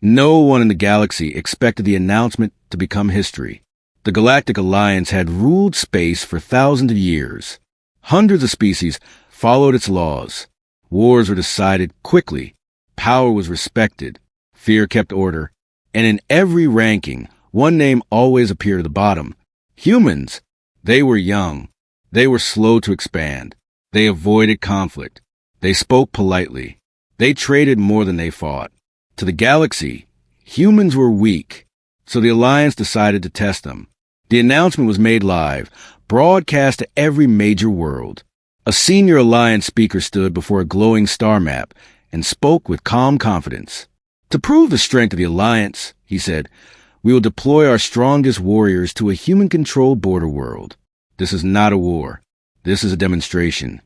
No one in the galaxy expected the announcement to become history. The Galactic Alliance had ruled space for thousands of years. Hundreds of species followed its laws. Wars were decided quickly. Power was respected. Fear kept order. And in every ranking, one name always appeared at the bottom. Humans. They were young. They were slow to expand. They avoided conflict. They spoke politely. They traded more than they fought. To the galaxy, humans were weak, so the Alliance decided to test them. The announcement was made live, broadcast to every major world. A senior Alliance speaker stood before a glowing star map and spoke with calm confidence. To prove the strength of the Alliance, he said, we will deploy our strongest warriors to a human-controlled border world. This is not a war. This is a demonstration.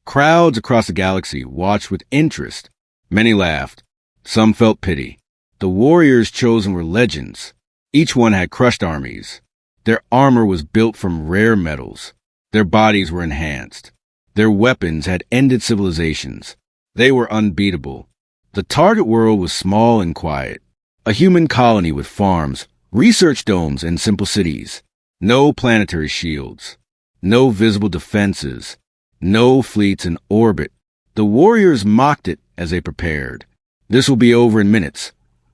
Crowds across the galaxy watched with interest. Many laughed. Some felt pity. The warriors chosen were legends. Each one had crushed armies. Their armor was built from rare metals. Their bodies were enhanced. Their weapons had ended civilizations. They were unbeatable. The target world was small and quiet. A human colony with farms, research domes, and simple cities. No planetary shields. No visible defenses. No fleets in orbit. The warriors mocked it as they prepared. This will be over in minutes,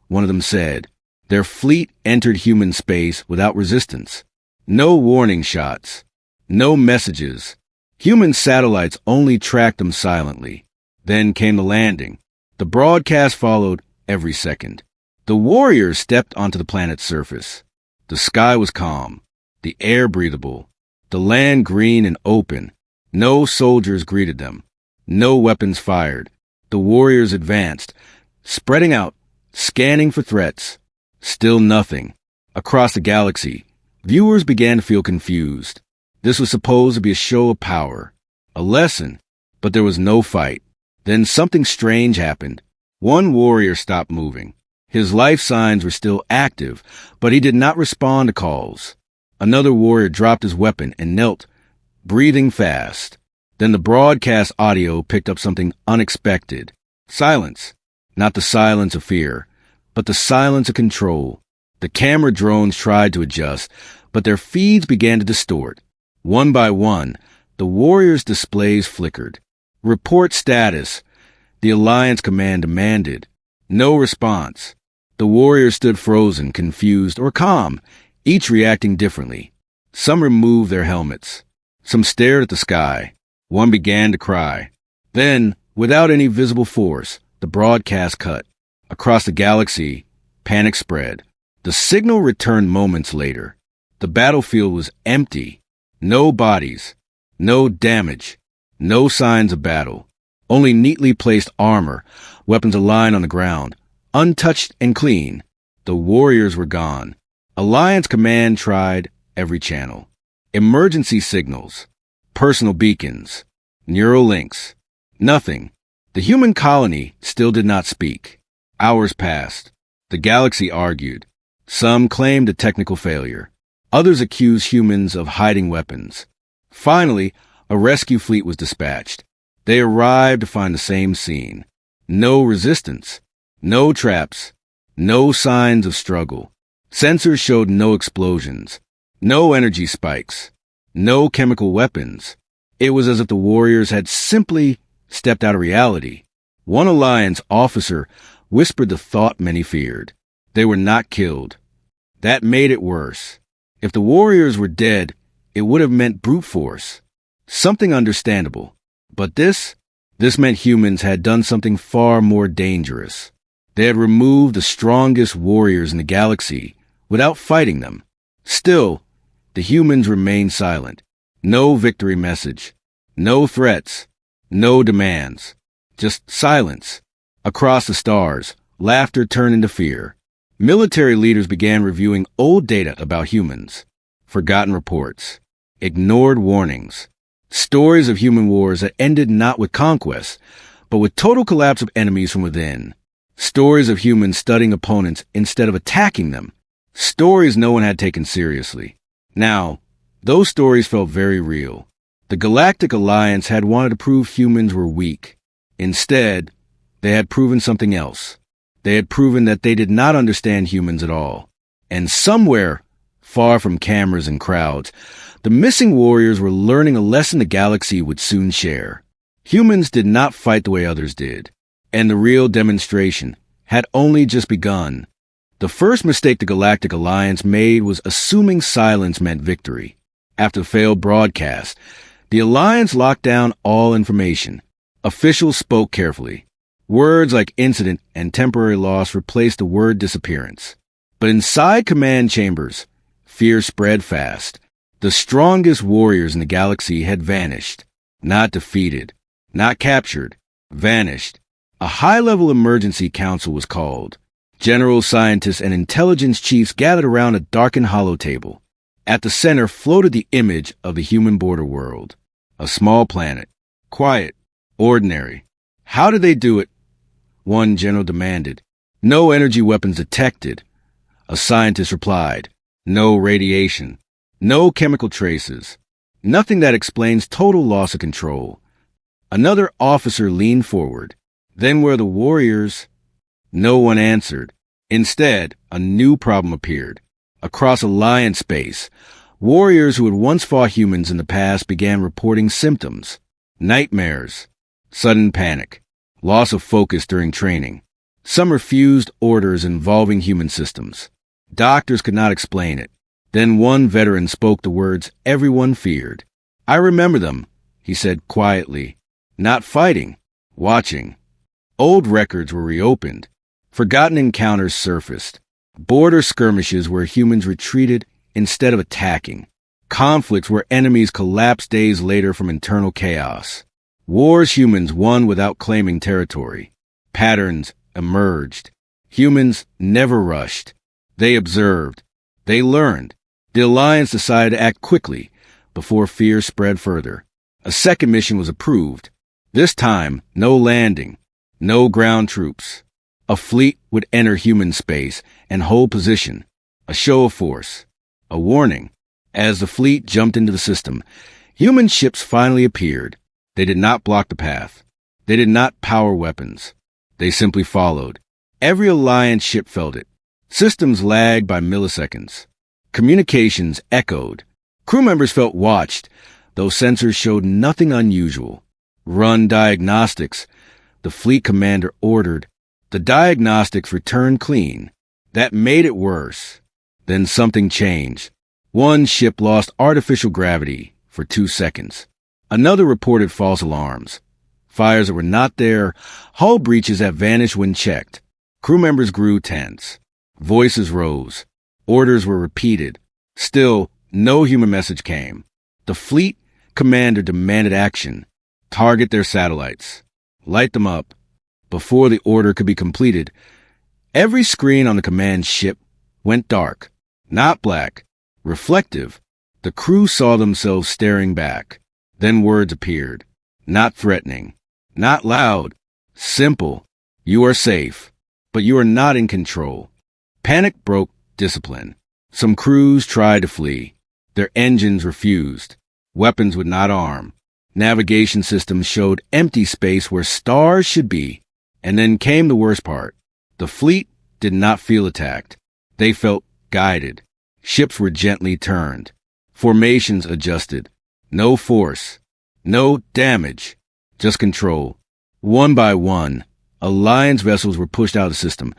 one of them said. Their fleet entered human space without resistance. No warning shots. No messages. Human satellites only tracked them silently. Then came the landing. The broadcast followed every second. The warriors stepped onto the planet's surface. The sky was calm. The air breathable. The land green and open. No soldiers greeted them. No weapons fired. The warriors advanced, spreading out, scanning for threats. Still nothing. Across the galaxy, viewers began to feel confused. This was supposed to be a show of power, a lesson, but there was no fight. Then something strange happened. One warrior stopped moving. His life signs were still active, but he did not respond to calls. Another warrior dropped his weapon and knelt, breathing fast. Then the broadcast audio picked up something unexpected. Silence. Not the silence of fear, but the silence of control. The camera drones tried to adjust, but their feeds began to distort. One by one, the warriors' displays flickered. Report status. The Alliance command demanded. No response. The warriors stood frozen, confused, or calm, each reacting differently. Some removed their helmets. Some stared at the sky. One began to cry. Then, without any visible force, the broadcast cut. Across the galaxy, panic spread. The signal returned moments later. The battlefield was empty. No bodies. No damage. No signs of battle. Only neatly placed armor, weapons aligned on the ground, untouched and clean. The warriors were gone. Alliance command tried every channel. Emergency signals. Personal beacons, neural links, nothing. The human colony still did not speak. Hours passed. The galaxy argued. Some claimed a technical failure. Others accused humans of hiding weapons. Finally, a rescue fleet was dispatched. They arrived to find the same scene. No resistance. No traps. No signs of struggle. Sensors showed no explosions. No energy spikes. No chemical weapons. It was as if the warriors had simply stepped out of reality. One Alliance officer whispered the thought many feared. They were not killed. That made it worse. If the warriors were dead, it would have meant brute force. Something understandable. But this meant humans had done something far more dangerous. They had removed the strongest warriors in the galaxy without fighting them. Still, the humans remained silent. No victory message. No threats. No demands. Just silence. Across the stars, laughter turned into fear. Military leaders began reviewing old data about humans. Forgotten reports. Ignored warnings. Stories of human wars that ended not with conquest, but with total collapse of enemies from within. Stories of humans studying opponents instead of attacking them. Stories no one had taken seriously. Now, those stories felt very real. The Galactic Alliance had wanted to prove humans were weak. Instead, they had proven something else. They had proven that they did not understand humans at all. And somewhere, far from cameras and crowds, the missing warriors were learning a lesson the galaxy would soon share. Humans did not fight the way others did, and the real demonstration had only just begun. The first mistake the Galactic Alliance made was assuming silence meant victory. After the failed broadcast, the Alliance locked down all information. Officials spoke carefully. Words like incident and temporary loss replaced the word disappearance. But inside command chambers, fear spread fast. The strongest warriors in the galaxy had vanished. Not defeated, not captured, vanished. A high-level emergency council was called. Generals, scientists, and intelligence chiefs gathered around a darkened hollow table. At the center floated the image of the human border world. A small planet. Quiet. Ordinary. How did they do it? One general demanded. No energy weapons detected. A scientist replied. No radiation. No chemical traces. Nothing that explains total loss of control. Another officer leaned forward. Then were the warriors? No one answered. Instead, a new problem appeared. Across Alliance space, warriors who had once fought humans in the past began reporting symptoms. Nightmares, sudden panic, loss of focus during training. Some refused orders involving human systems. Doctors could not explain it. Then one veteran spoke the words everyone feared. I remember them, he said quietly. Not fighting, watching. Old records were reopened. Forgotten encounters surfaced. Border skirmishes where humans retreated instead of attacking. Conflicts where enemies collapsed days later from internal chaos. Wars humans won without claiming territory. Patterns emerged. Humans never rushed. They observed. They learned. The Alliance decided to act quickly before fear spread further. A second mission was approved. This time, no landing. No ground troops. A fleet would enter human space and hold position. A show of force. A warning. As the fleet jumped into the system, human ships finally appeared. They did not block the path. They did not power weapons. They simply followed. Every Alliance ship felt it. Systems lagged by milliseconds. Communications echoed. Crew members felt watched, though sensors showed nothing unusual. Run diagnostics, the fleet commander ordered. The diagnostics returned clean. That made it worse. Then something changed. One ship lost artificial gravity for 2 seconds. Another reported false alarms. Fires that were not there, hull breaches that vanished when checked. Crew members grew tense. Voices rose. Orders were repeated. Still, no human message came. The fleet commander demanded action. Target their satellites. Light them up. Before the order could be completed, every screen on the command ship went dark. Not black. Reflective. The crew saw themselves staring back. Then words appeared. Not threatening. Not loud. Simple. You are safe. But you are not in control. Panic broke discipline. Some crews tried to flee. Their engines refused. Weapons would not arm. Navigation systems showed empty space where stars should be. And then came the worst part. The fleet did not feel attacked. They felt guided. Ships were gently turned. Formations adjusted. No force. No damage. Just control. One by one, Alliance vessels were pushed out of the system,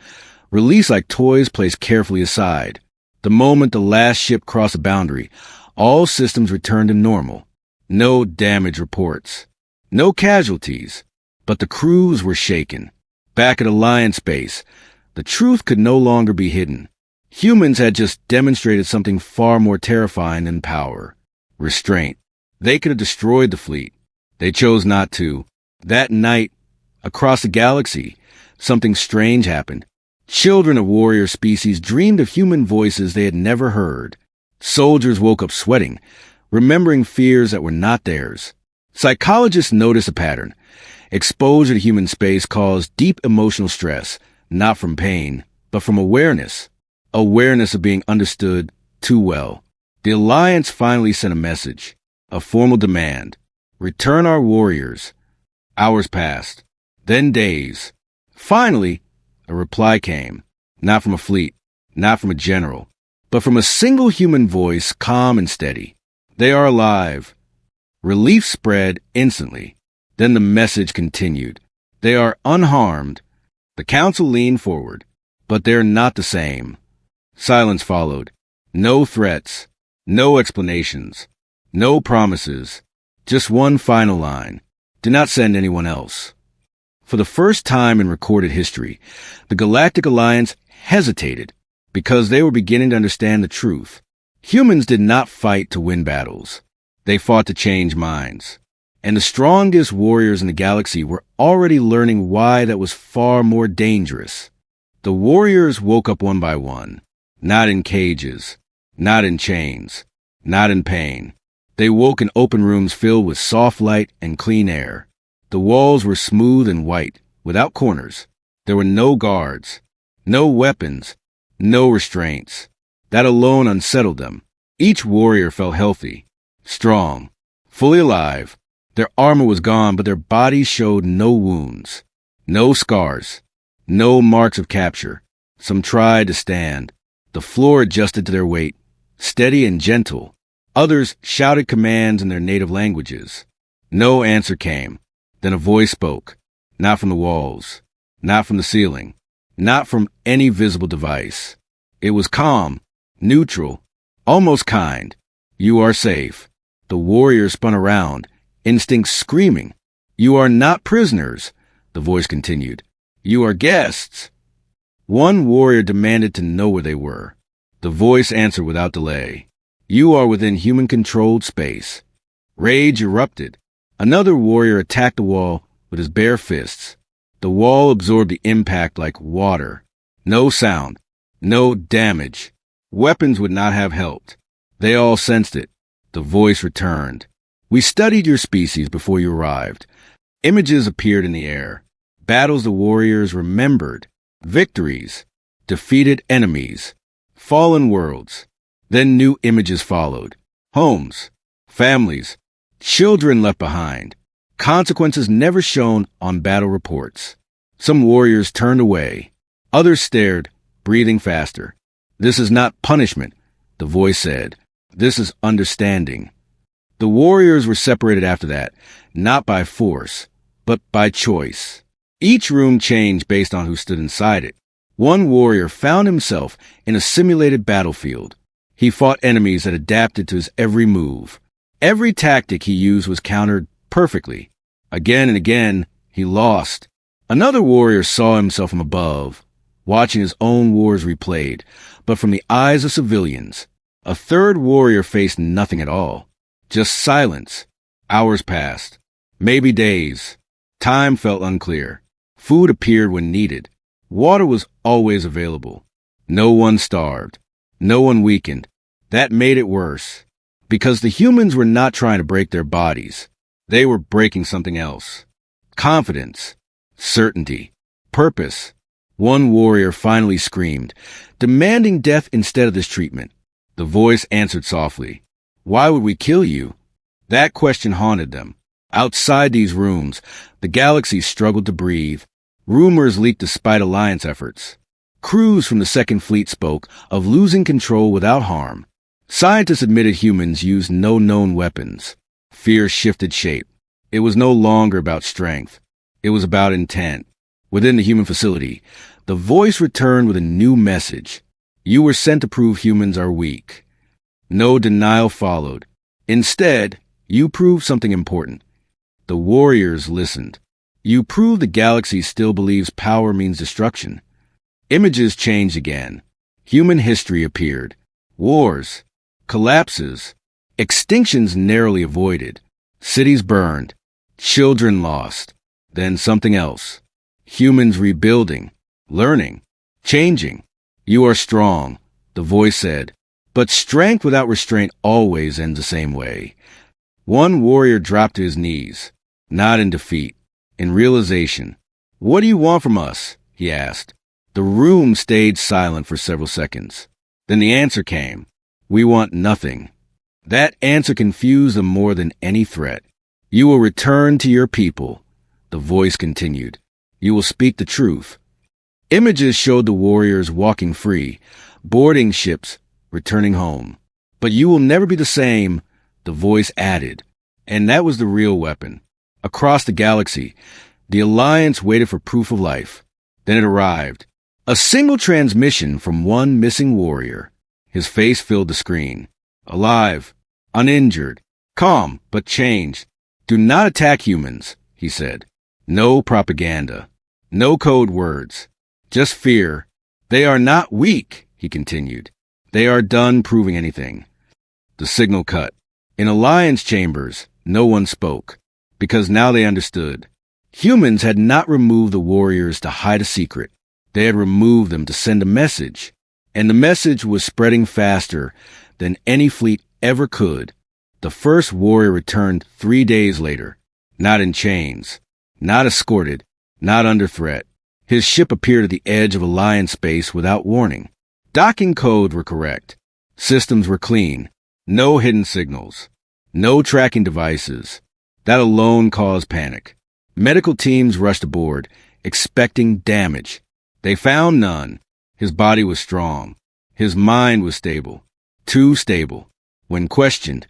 released like toys placed carefully aside. The moment the last ship crossed the boundary, all systems returned to normal. No damage reports. No casualties. But the crews were shaken. Back at Alliance base, the truth could no longer be hidden. Humans had just demonstrated something far more terrifying than power. Restraint. They could have destroyed the fleet. They chose not to. That night, across the galaxy, something strange happened. Children of warrior species dreamed of human voices they had never heard. Soldiers woke up sweating, remembering fears that were not theirs. Psychologists noticed a pattern. Exposure to human space caused deep emotional stress, not from pain, but from awareness. Awareness of being understood too well. The Alliance finally sent a message, a formal demand. Return our warriors. Hours passed, then days. Finally, A reply came, not from a fleet, not from a general, but from a single human voice, calm and steady. They are alive. Relief spread instantly. Then the message continued. They are unharmed. The council leaned forward, but they're not the same. Silence followed. No threats, no explanations, no promises, just one final line. Do not send anyone else. For the first time in recorded history, the Galactic Alliance hesitated because they were beginning to understand the truth. Humans did not fight to win battles. They fought to change minds. And the strongest warriors in the galaxy were already learning why that was far more dangerous. The warriors woke up one by one, not in cages, not in chains, not in pain. They woke in open rooms filled with soft light and clean air. The walls were smooth and white, without corners. There were no guards, no weapons, no restraints. That alone unsettled them. Each warrior felt healthy, strong, fully alive. Their armor was gone, but their bodies showed no wounds, no scars, no marks of capture. Some tried to stand. The floor adjusted to their weight, steady and gentle. Others shouted commands in their native languages. No answer came. Then a voice spoke, not from the walls, not from the ceiling, not from any visible device. It was calm, neutral, almost kind. You are safe. The warriors spun around, instinct screaming. You are not prisoners, the voice continued. You are guests. One warrior demanded to know where they were. The voice answered without delay. You are within human-controlled space. Rage erupted. Another warrior attacked the wall with his bare fists. The wall absorbed the impact like water. No sound, no damage. Weapons would not have helped. They all sensed it. The voice returned. We studied your species before you arrived. Images appeared in the air. Battles the warriors remembered. Victories. Defeated enemies. Fallen worlds. Then new images followed. Homes. Families. Children left behind. Consequences never shown on battle reports. Some warriors turned away. Others stared, breathing faster. This is not punishment, the voice said. This is understanding. The warriors were separated after that, not by force, but by choice. Each room changed based on who stood inside it. One warrior found himself in a simulated battlefield. He fought enemies that adapted to his every move. Every tactic he used was countered perfectly. Again and again, he lost. Another warrior saw himself from above, watching his own wars replayed, but from the eyes of civilians. A third warrior faced nothing at all. Just silence. Hours passed. Maybe days. Time felt unclear. Food appeared when needed. Water was always available. No one starved. No one weakened. That made it worse. Because the humans were not trying to break their bodies. They were breaking something else. Confidence. Certainty. Purpose. One warrior finally screamed, demanding death instead of this treatment. The voice answered softly. Why would we kill you? That question haunted them. Outside these rooms, the galaxy struggled to breathe. Rumors leaked despite alliance efforts. Crews from the Second Fleet spoke of losing control without harm. Scientists admitted humans used no known weapons. Fear shifted shape. It was no longer about strength. It was about intent. Within the human facility, the voice returned with a new message. You were sent to prove humans are weak. No denial followed. Instead, you proved something important. The warriors listened. You proved the galaxy still believes power means destruction. Images changed again. Human history appeared. Wars. Collapses. Extinctions narrowly avoided. Cities burned. Children lost. Then something else. Humans rebuilding. Learning. Changing. You are strong, the voice said. But strength without restraint always ends the same way. One warrior dropped to his knees. Not in defeat. In realization. What do you want from us? He asked. The room stayed silent for several seconds. Then the answer came. We want nothing. That answer confused them more than any threat. You will return to your people. The voice continued. You will speak the truth. Images showed the warriors walking free, boarding ships, returning home. But you will never be the same, the voice added. And that was the real weapon. Across the galaxy, the Alliance waited for proof of life. Then it arrived. A single transmission from one missing warrior. His face filled the screen. Alive, uninjured, calm, but changed. Do not attack humans, he said. No propaganda. No code words. Just fear. They are not weak, he continued. They are done proving anything. The signal cut. In Alliance chambers, no one spoke, because now they understood. Humans had not removed the warriors to hide a secret. They had removed them to send a message. And the message was spreading faster than any fleet ever could. The first warrior returned 3 days later, not in chains, not escorted, not under threat. His ship appeared at the edge of Alliance space without warning. Docking codes were correct. Systems were clean. No hidden signals. No tracking devices. That alone caused panic. Medical teams rushed aboard, expecting damage. They found none. His body was strong. His mind was stable. Too stable. When questioned,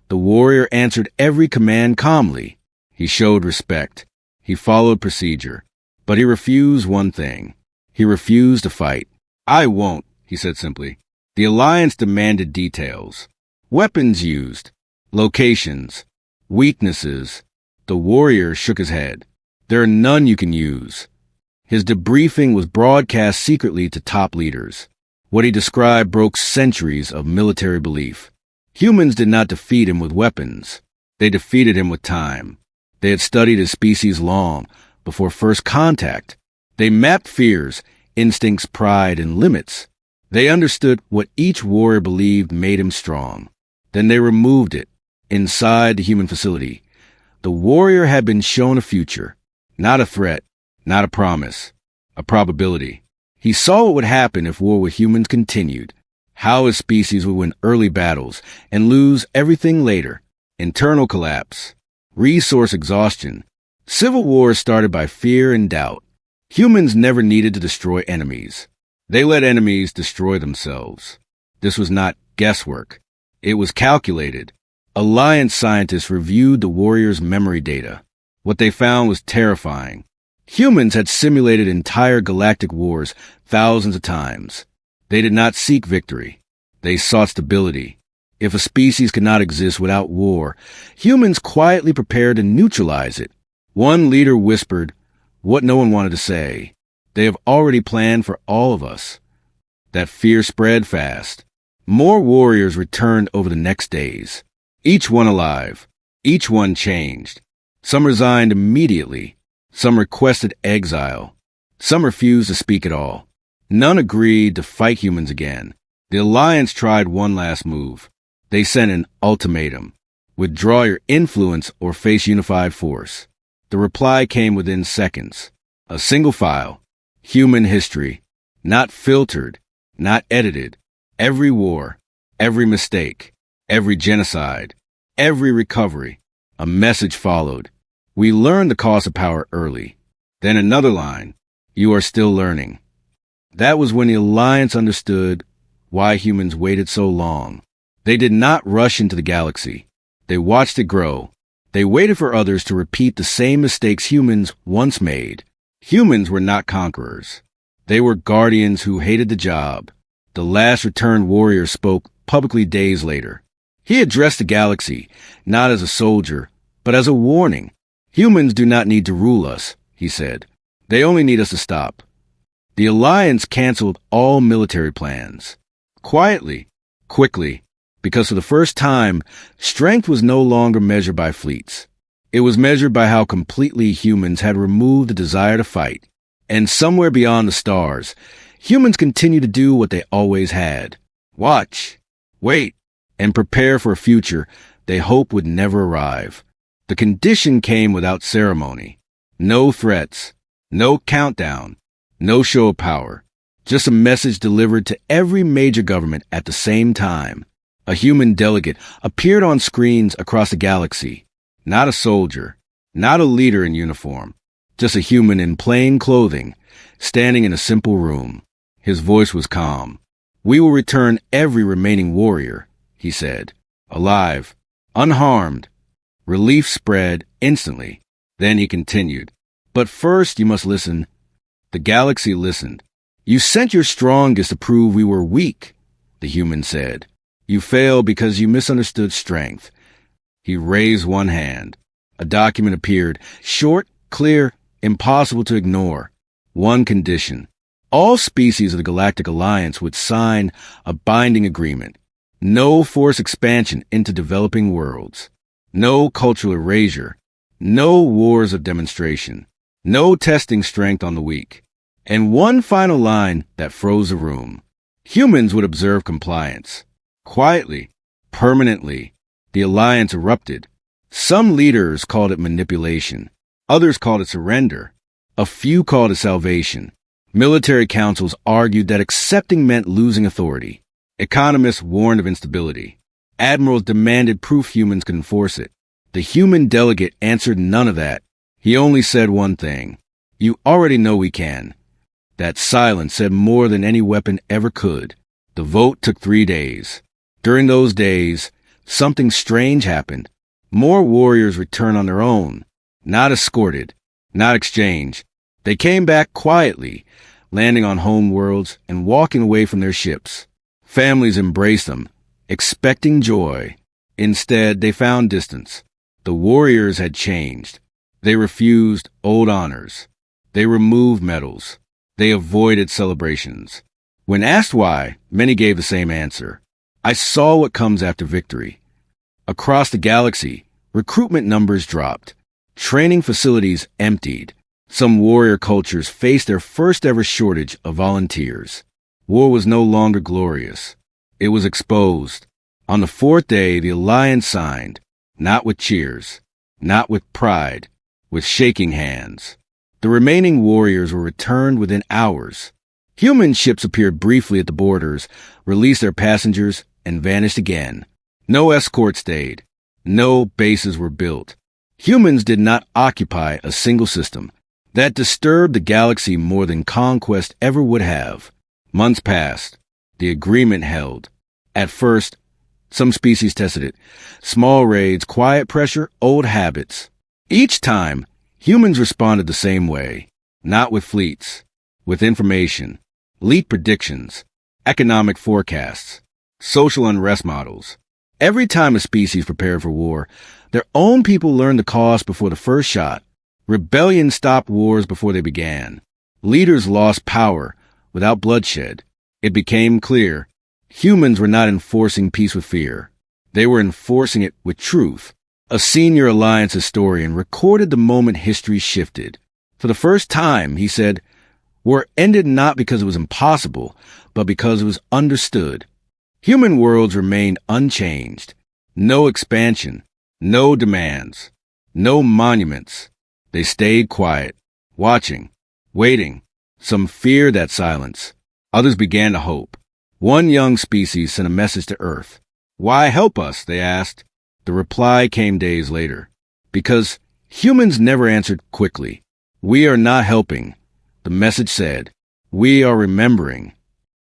the warrior answered every command calmly. He showed respect. He followed procedure. But he refused one thing. He refused to fight. I won't, he said simply. The Alliance demanded details. Weapons used. Locations. Weaknesses. The warrior shook his head. There are none you can use. His debriefing was broadcast secretly to top leaders. What he described broke centuries of military belief. Humans did not defeat him with weapons. They defeated him with time. They had studied his species long, before first contact. They mapped fears, instincts, pride, and limits. They understood what each warrior believed made him strong. Then they removed it. Inside the human facility, the warrior had been shown a future, not a threat, not a promise, a probability. He saw what would happen if war with humans continued, how his species would win early battles and lose everything later. Internal collapse, resource exhaustion. Civil wars started by fear and doubt. Humans never needed to destroy enemies. They let enemies destroy themselves. This was not guesswork. It was calculated. Alliance scientists reviewed the warriors' memory data. What they found was terrifying. Humans had simulated entire galactic wars thousands of times. They did not seek victory. They sought stability. If a species could not exist without war, humans quietly prepared to neutralize it. One leader whispered what no one wanted to say. They have already planned for all of us. That fear spread fast. More warriors returned over the next days. Each one alive. Each one changed. Some resigned immediately. Some requested exile. Some refused to speak at all. None agreed to fight humans again. The Alliance tried one last move. They sent an ultimatum. Withdraw your influence or face unified force. The reply came within seconds. A single file. Human history. Not filtered. Not edited. Every war. Every mistake. Every genocide. Every recovery. A message followed. We learned the cost of power early. Then another line. You are still learning. That was when the Alliance understood why humans waited so long. They did not rush into the galaxy. They watched it grow. They waited for others to repeat the same mistakes humans once made. Humans were not conquerors. They were guardians who hated the job. The last returned warrior spoke publicly days later. He addressed the galaxy, not as a soldier, but as a warning. Humans do not need to rule us, he said. They only need us to stop. The Alliance canceled all military plans. Quietly, quickly, because for the first time, strength was no longer measured by fleets. It was measured by how completely humans had removed the desire to fight. And somewhere beyond the stars, humans continued to do what they always had. Watch, wait, and prepare for a future they hoped would never arrive. The condition came without ceremony. No threats, no countdown, no show of power. Just a message delivered to every major government at the same time. A human delegate appeared on screens across the galaxy. Not a soldier, not a leader in uniform, just a human in plain clothing, standing in a simple room. His voice was calm. "We will return every remaining warrior," he said. "Alive, unharmed." Relief spread instantly. Then he continued. "But first you must listen." The galaxy listened. "You sent your strongest to prove we were weak," the human said. "You failed because you misunderstood strength." He raised one hand. A document appeared, short, clear, impossible to ignore. One condition. All species of the Galactic Alliance would sign a binding agreement. No forced expansion into developing worlds. No cultural erasure. No wars of demonstration. No testing strength on the weak. And one final line that froze the room. Humans would observe compliance. Quietly, permanently, the Alliance erupted. Some leaders called it manipulation. Others called it surrender. A few called it salvation. Military councils argued that accepting meant losing authority. Economists warned of instability. Admirals demanded proof humans could enforce it. The human delegate answered none of that. He only said one thing. "You already know we can." That silence said more than any weapon ever could. The vote took 3 days. During those days, something strange happened. More warriors returned on their own, not escorted, not exchanged. They came back quietly, landing on home worlds and walking away from their ships. Families embraced them, expecting joy. Instead, they found distance. The warriors had changed. They refused old honors. They removed medals. They avoided celebrations. When asked why, many gave the same answer. "I saw what comes after victory." Across the galaxy, recruitment numbers dropped. Training facilities emptied. Some warrior cultures faced their first ever shortage of volunteers. War was no longer glorious. It was exposed. On the 4th day, the Alliance signed, not with cheers, not with pride, with shaking hands. The remaining warriors were returned within hours. Human ships appeared briefly at the borders, released their passengers, and vanished again. No escort stayed. No bases were built. Humans did not occupy a single system. That disturbed the galaxy more than conquest ever would have. Months passed. The agreement held. At first, some species tested it. Small raids, quiet pressure, old habits. Each time, humans responded the same way. Not with fleets. With information. Leak predictions. Economic forecasts. Social unrest models. Every time a species prepared for war, their own people learned the cost before the first shot. Rebellion stopped wars before they began. Leaders lost power without bloodshed. It became clear humans were not enforcing peace with fear. They were enforcing it with truth. A senior Alliance historian recorded the moment history shifted. For the first time, he said, war ended not because it was impossible, but because it was understood. Human worlds remained unchanged. No expansion, no demands, no monuments. They stayed quiet, watching, waiting. Some feared that silence. Others began to hope. One young species sent a message to Earth. "Why help us?" they asked. The reply came days later. Because humans never answered quickly. "We are not helping," the message said. "We are remembering."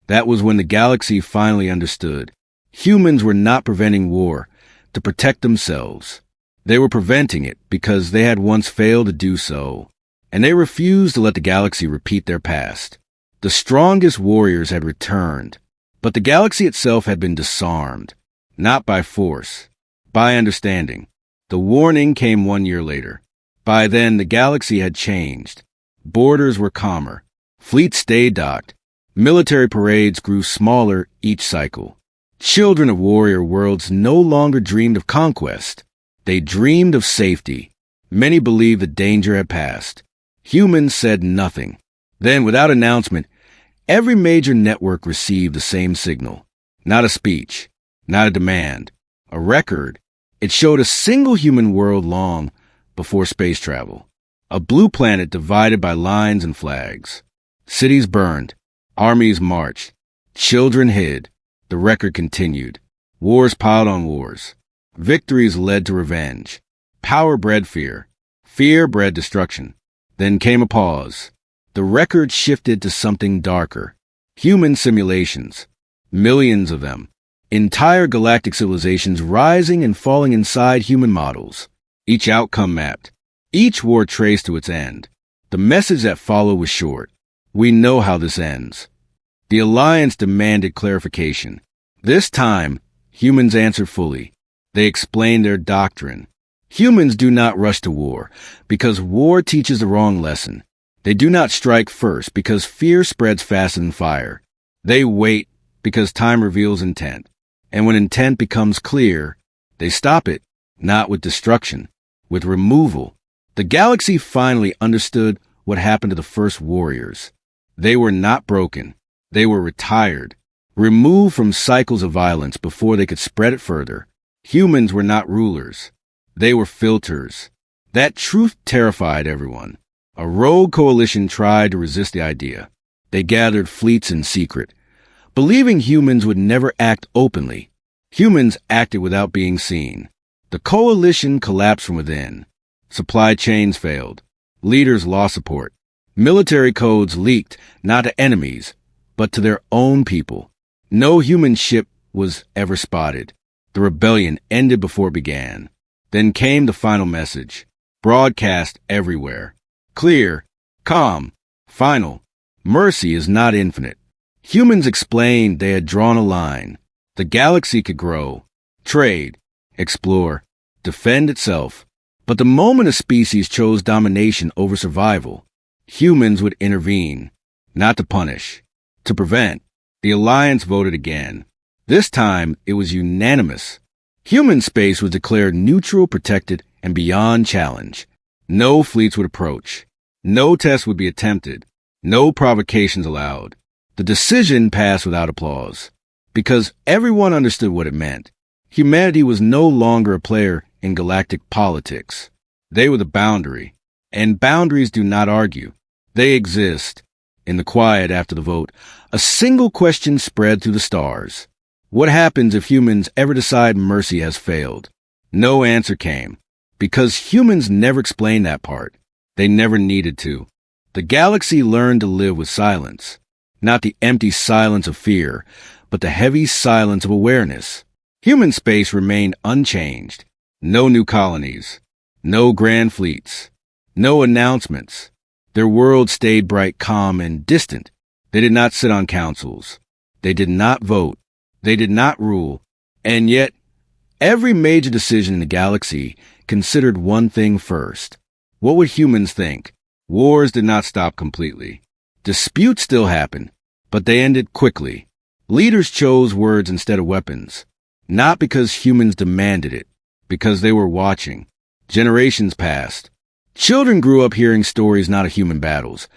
That was when the galaxy finally understood. Humans were not preventing war to protect themselves. They were preventing it because they had once failed to do so, and they refused to let the galaxy repeat their past. The strongest warriors had returned, but the galaxy itself had been disarmed, not by force, by understanding. The warning came 1 year later. By then, the galaxy had changed. Borders were calmer. Fleets stayed docked. Military parades grew smaller each cycle. Children of warrior worlds no longer dreamed of conquest. They dreamed of safety. Many believed the danger had passed. Humans said nothing. Then, without announcement, every major network received the same signal. Not a speech, not a demand, a record. It showed a single human world long before space travel. A blue planet divided by lines and flags. Cities burned. Armies marched. Children hid. The record continued. Wars piled on wars. Victories led to revenge. Power bred fear. Fear bred destruction. Then came a pause. the record shifted to something darker. Human simulations. Millions of them. Entire galactic civilizations rising and falling inside human models. Each outcome mapped. Each war traced to its end. The message that followed was short. We know how this ends. The Alliance demanded clarification. This time, humans answered fully. They explained their doctrine. Humans do not rush to war, because war teaches the wrong lesson. They do not strike first, because fear spreads faster than fire. They wait, because time reveals intent. And when intent becomes clear, they stop it, not with destruction, with removal. The galaxy finally understood what happened to the first warriors. They were not broken. They were retired, removed from cycles of violence before they could spread it further. Humans were not rulers. They were filters. That truth terrified everyone. A rogue coalition tried to resist the idea. They gathered fleets in secret, believing humans would never act openly. Humans acted without being seen. The coalition collapsed from within. Supply chains failed. Leaders lost support. Military codes leaked, not to enemies, but to their own people. No human ship was ever spotted. The rebellion ended before it began. Then came the final message, broadcast everywhere. Clear, calm, final. Mercy is not infinite. Humans explained they had drawn a line. The galaxy could grow, trade, explore, defend itself. But the moment a species chose domination over survival, humans would intervene, not to punish, to prevent. The Alliance voted again. This time, it was unanimous. Human space was declared neutral, protected, and beyond challenge. No fleets would approach. No tests would be attempted. No provocations allowed. The decision passed without applause, because everyone understood what it meant. Humanity was no longer a player in galactic politics. They were the boundary, and boundaries do not argue. They exist. In the quiet after the vote, a single question spread through the stars. What happens if humans ever decide mercy has failed? No answer came, because humans never explained that part. They never needed to. The galaxy learned to live with silence, not the empty silence of fear, but the heavy silence of awareness. Human space remained unchanged. No new colonies, no grand fleets, no announcements. Their world stayed bright, calm, and distant. They did not sit on councils. They did not vote. They did not rule. And yet, every major decision in the galaxy considered one thing first. What would humans think? Wars did not stop completely. Disputes still happened, but they ended quickly. Leaders chose words instead of weapons, not because humans demanded it, because they were watching. Generations passed. Children grew up hearing stories not of human battles,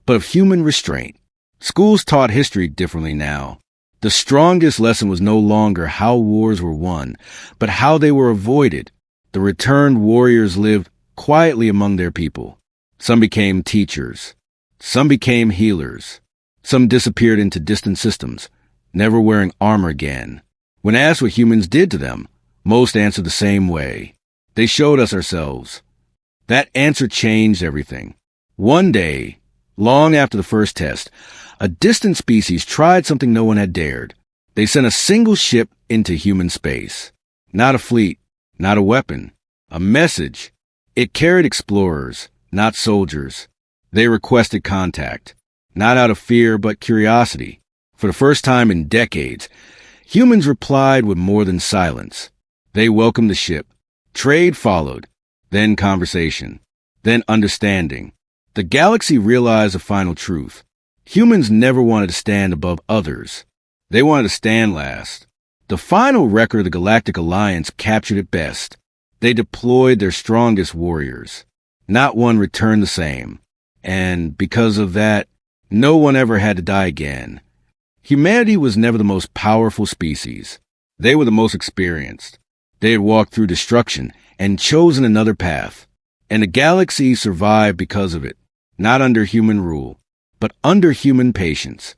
but of human restraint. Schools taught history differently now. The strongest lesson was no longer how wars were won, but how they were avoided. The returned warriors lived quietly among their people. Some became teachers. Some became healers. Some disappeared into distant systems, never wearing armor again. When asked what humans did to them, most answered the same way. They showed us ourselves. That answer changed everything. One day, long after the first test, a distant species tried something no one had dared. They sent a single ship into human space. Not a fleet, not a weapon, a message. It carried explorers, not soldiers. They requested contact, not out of fear but curiosity. For the first time in decades, humans replied with more than silence. They welcomed the ship. Trade followed, then conversation, then understanding. The galaxy realized the final truth. Humans never wanted to stand above others. They wanted to stand last. The final record of the Galactic Alliance captured it best. They deployed their strongest warriors. Not one returned the same. And because of that, no one ever had to die again. Humanity was never the most powerful species. They were the most experienced. They had walked through destruction and chosen another path. And the galaxy survived because of it, not under human rule, but under human patience.